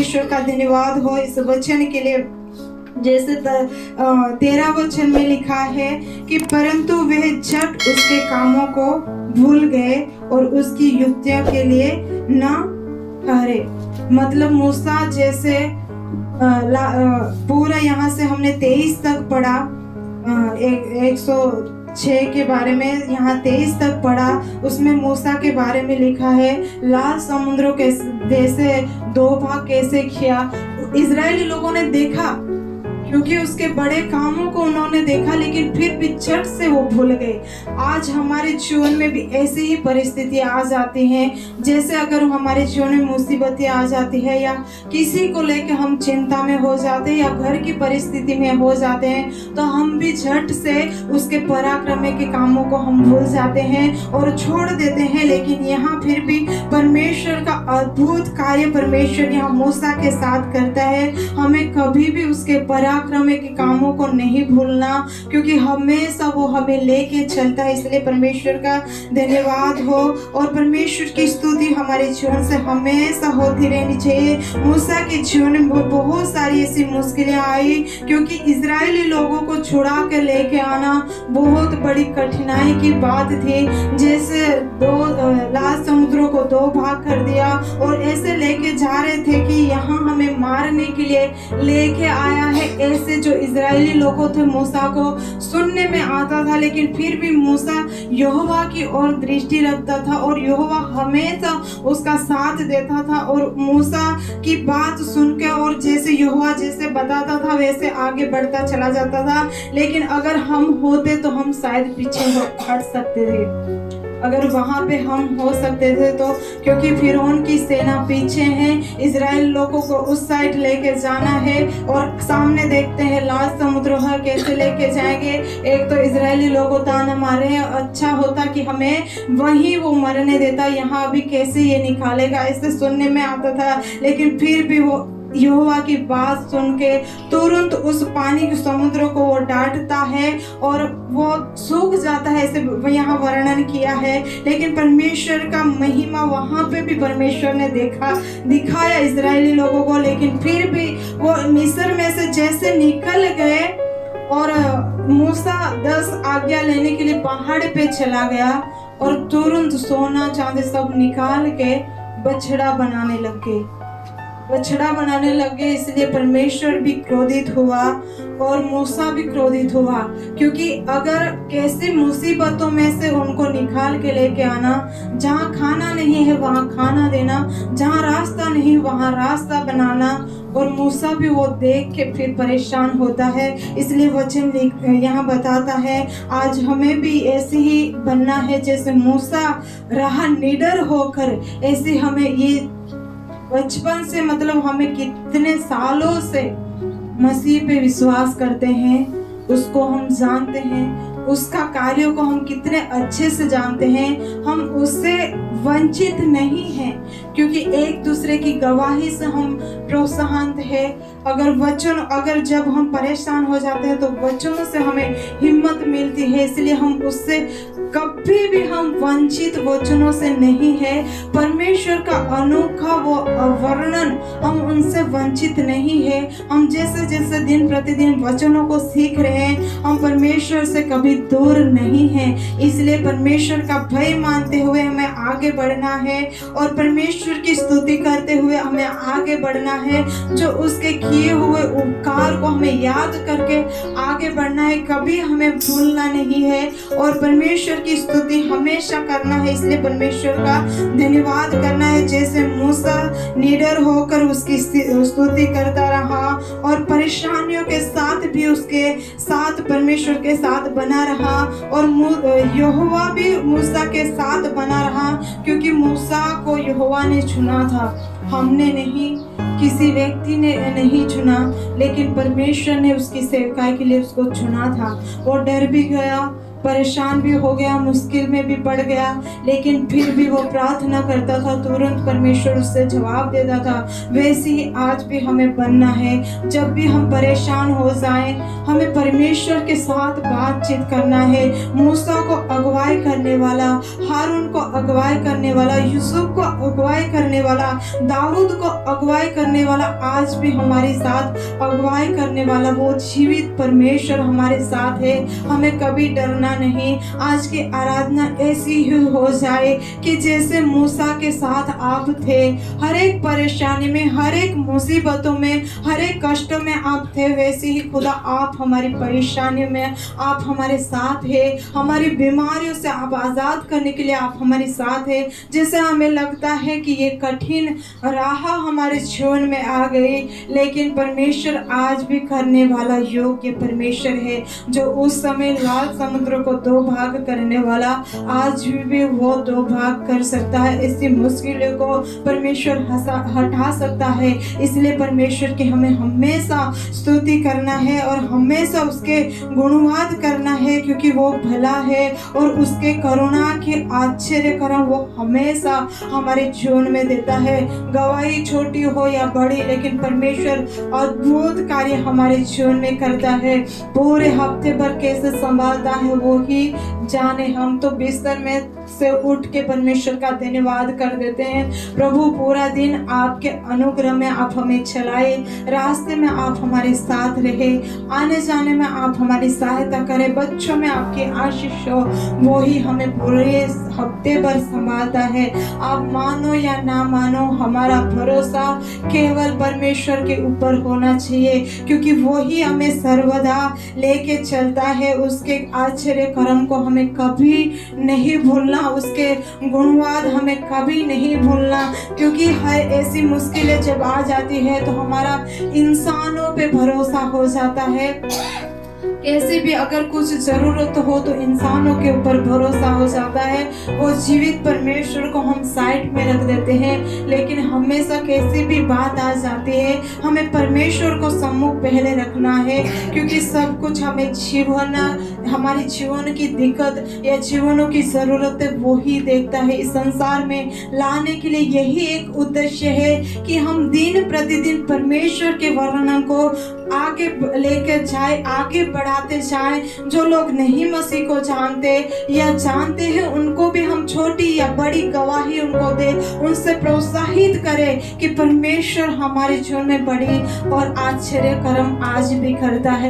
परमेश्वर का धन्यवाद हो इस वचन के लिए। जैसे 13 वचन में लिखा है कि परंतु वह झट उसके कामों को भूल गए और उसकी युक्तियों के लिए न ठहरे। मतलब मूसा जैसे पूरा यहाँ से हमने 23 तक पढ़ा, 106 के बारे में यहाँ 23 तक पढ़ा। उसमें मूसा के बारे में लिखा है लाल समुद्र के जैसे 2 भाग कैसे किया। इजरायली लोगों ने देखा क्योंकि उसके बड़े कामों को उन्होंने देखा, लेकिन फिर भी झट से वो भूल गए। आज हमारे जीवन में भी ऐसी ही परिस्थितियां आ जाती हैं। जैसे अगर हमारे जीवन में मुसीबतें आ जाती है या किसी को लेकर हम चिंता में हो जाते हैं या घर की परिस्थिति में हो जाते हैं, तो हम भी झट से उसके पराक्रम के कामों को हम भूल जाते हैं और छोड़ देते हैं। लेकिन यहाँ फिर भी परमेश्वर का अद्भुत कार्य परमेश्वर यहाँ मूसा के साथ करता है। हमें कभी भी उसके पराक्रम के कामों को नहीं भूलना, क्योंकि हमेशा वो हमें लेके चलता है। इसलिए परमेश्वर का धन्यवाद हो और परमेश्वर की स्तुति हमारे जीवन से हमेशा होती रहनी चाहिए। मूसा के जीवन में बहुत सारी ऐसी मुश्किलें आई, क्योंकि इजरायली लोगों को छुड़ा कर लेके आना बहुत बड़ी कठिनाई की बात थी। जैसे लाल समुद्रों को 2 भाग कर दिया और ऐसे लेके जा रहे थे कि यहाँ हमें मारने के लिए लेके आया है। ऐसे जो इजरायली लोगों थे मूसा को सुनने में आता था, लेकिन फिर भी मूसा यहोवा की ओर दृष्टि रखता था और यहोवा हमेशा उसका साथ देता था और मूसा की बात सुन के और जैसे यहोवा जैसे बताता था वैसे आगे बढ़ता चला जाता था। लेकिन अगर हम होते तो हम शायद पीछे हट सकते थे, अगर वहां पे हम हो सकते थे तो, क्योंकि फिरौन की सेना पीछे है, इजराइल लोगों को उस साइड लेके जाना है और सामने देखते हैं लाल समुद्र है, कैसे लेके जाएंगे। एक तो इजरायली लोगों ताना मारे हैं, अच्छा होता कि हमें वहीं वो मरने देता, यहाँ अभी कैसे ये निकालेगा, ऐसे सुनने में आता था। लेकिन फिर भी वो यहोवा की बात सुन के तुरंत उस पानी के समुद्र को वो डांटता है और वो सूख जाता है, ऐसे यहाँ वर्णन किया है। लेकिन परमेश्वर का महिमा वहां पे भी परमेश्वर ने दिखाया इजरायली लोगों को। लेकिन फिर भी वो मिस्र में से जैसे निकल गए और मूसा 10 आज्ञा लेने के लिए पहाड़ पे चला गया और तुरंत सोना चांदी सब निकाल के बछड़ा बनाने लग गए। इसलिए परमेश्वर भी क्रोधित हुआ और मूसा भी क्रोधित हुआ, क्योंकि अगर कैसे मुसीबतों में से उनको निकाल के लेके आना, जहाँ खाना नहीं है वहाँ खाना देना, जहाँ रास्ता नहीं वहाँ रास्ता बनाना, और मूसा भी वो देख के फिर परेशान होता है। इसलिए वचन यहाँ बताता है आज हमें भी ऐसे ही बनना है जैसे मूसा रहा निडर होकर। ऐसे हमें ये बचपन से, मतलब हमें कितने सालों से मसीह पे विश्वास करते हैं, उसको हम जानते हैं, उसका कार्यों को हम कितने अच्छे से जानते हैं, हम उससे वंचित नहीं हैं, क्योंकि एक दूसरे की गवाही से हम प्रोत्साहन है। अगर जब हम परेशान हो जाते हैं तो वचनों से हमें हिम्मत मिलती है। इसलिए हम उससे कभी भी हम वंचित वचनों से नहीं है। परमेश्वर का अनोखा वो वर्णन, हम उनसे वंचित नहीं है। हम जैसे जैसे दिन प्रतिदिन वचनों को सीख रहे हैं, हम परमेश्वर से कभी दूर नहीं है। इसलिए परमेश्वर का भय मानते हुए हमें आगे बढ़ना है और परमेश्वर की स्तुति करते हुए हमें आगे बढ़ना है। जो उसके किए हुए उपकार को हमें याद करके आगे बढ़ना है, कभी हमें भूलना नहीं है और परमेश्वर की स्तुति हमेशा करना है। इसलिए परमेश्वर का धन्यवाद करना है। जैसे मूसा निडर होकर उसकी स्तुति करता रहा और परेशानियों के साथ भी उसके साथ परमेश्वर के साथ बना रहा, और यहोवा भी मूसा के साथ बना रहा, क्योंकि मूसा को यहोवा ने चुना था, हमने नहीं, किसी व्यक्ति ने नहीं चुना, लेकिन परमेश्वर ने उसकी सेवकाई के लिए उसको चुना था। वो डर भी गया परेशान भी हो गया, मुश्किल में भी पड़ गया, लेकिन फिर भी वो प्रार्थना करता था, तुरंत परमेश्वर उससे जवाब देता था। वैसे ही आज भी हमें बनना है। जब भी हम परेशान हो जाएं, हमें परमेश्वर के साथ बातचीत करना है। मूसा को अगुवाई करने वाला, हारून को अगुवाई करने वाला, यूसुफ को अगुवाई करने वाला, दाऊद को अगुवाई करने वाला, आज भी हमारे साथ अगुवाई करने वाला वो जीवित परमेश्वर हमारे साथ है। हमें कभी डरना नहीं। आज की आराधना ऐसी ही हो जाए कि जैसे मूसा के साथ आप थे, हर एक परेशानी में, हर एक मुसीबतों में, हर एक कष्टों में आप थे, वैसे ही खुदा आप हमारी परेशानियों में आप हमारे साथ है। हमारी बीमारियों से आप आज़ाद करने के लिए आप हमारे साथ है। जैसे हमें लगता है कि ये कठिन राह हमारे जीवन में आ गई, लेकिन परमेश्वर आज भी करने वाला योग्य परमेश्वर है, जो उस समय लाल समुद्र को दो भाग करने वाला आज भी वो दो भाग कर सकता है। ऐसी मुश्किलों को परमेश्वर हटा सकता है। इसलिए परमेश्वर की हमें हमेशा स्तुति करना है और हमेशा उसके गुणवाद करना है, क्योंकि वो भला है और उसके करुणा के आश्चर्य कर्म वो हमेशा हमारे जीवन में देता है। गवाही छोटी हो या बड़ी, लेकिन परमेश्वर अद्भुत कार्य हमारे जीवन में करता है। पूरे हफ्ते भर कैसे संभालता है वो ही जाने। हम तो बिस्तर में से उठ के परमेश्वर का धन्यवाद कर देते हैं। प्रभु पूरा दिन आपके अनुग्रह में आप हमें चलाए, रास्ते में आप हमारे साथ रहे, आने जाने में आप हमारी सहायता करें, बच्चों में आपकी आशीष हो, वो ही हमें पूरे हफ्ते भर संभालता है। आप मानो या ना मानो, हमारा भरोसा केवल परमेश्वर के ऊपर होना चाहिए, क्योंकि वो ही हमें सर्वदा लेके चलता है। उसके आश्चर्य कर्म को हमें कभी नहीं भूलना, उसके गुणवाद हमें कभी नहीं भूलना, क्योंकि हर ऐसी मुश्किलें जब आ जाती है तो हमारा इंसानों पे भरोसा हो जाता है। कैसे भी अगर कुछ जरूरत हो तो इंसानों के ऊपर भरोसा हो जाता है। वो जीवित परमेश्वर को हम साइड में रख देते हैं, लेकिन हमेशा कैसी भी बात आ जाती है हमें परमेश्वर को सम्मुख पहले रखना है, क्योंकि सब कुछ हमें जीवन, हमारी जीवन की दिक्कत या जीवनों की जरूरतें वो ही देखता है। इस संसार में लाने के लिए यही एक उद्देश्य है कि हम दिन प्रतिदिन परमेश्वर के वर्णन को आगे लेकर जाए, आगे बढ़ाते जाए। जो लोग नहीं मसीह को जानते या जानते हैं, उनको भी हम छोटी या बड़ी गवाही उनको दे, उनसे प्रोत्साहित करें कि परमेश्वर हमारे जीवन में बड़ी और आश्चर्य कर्म आज भी करता है।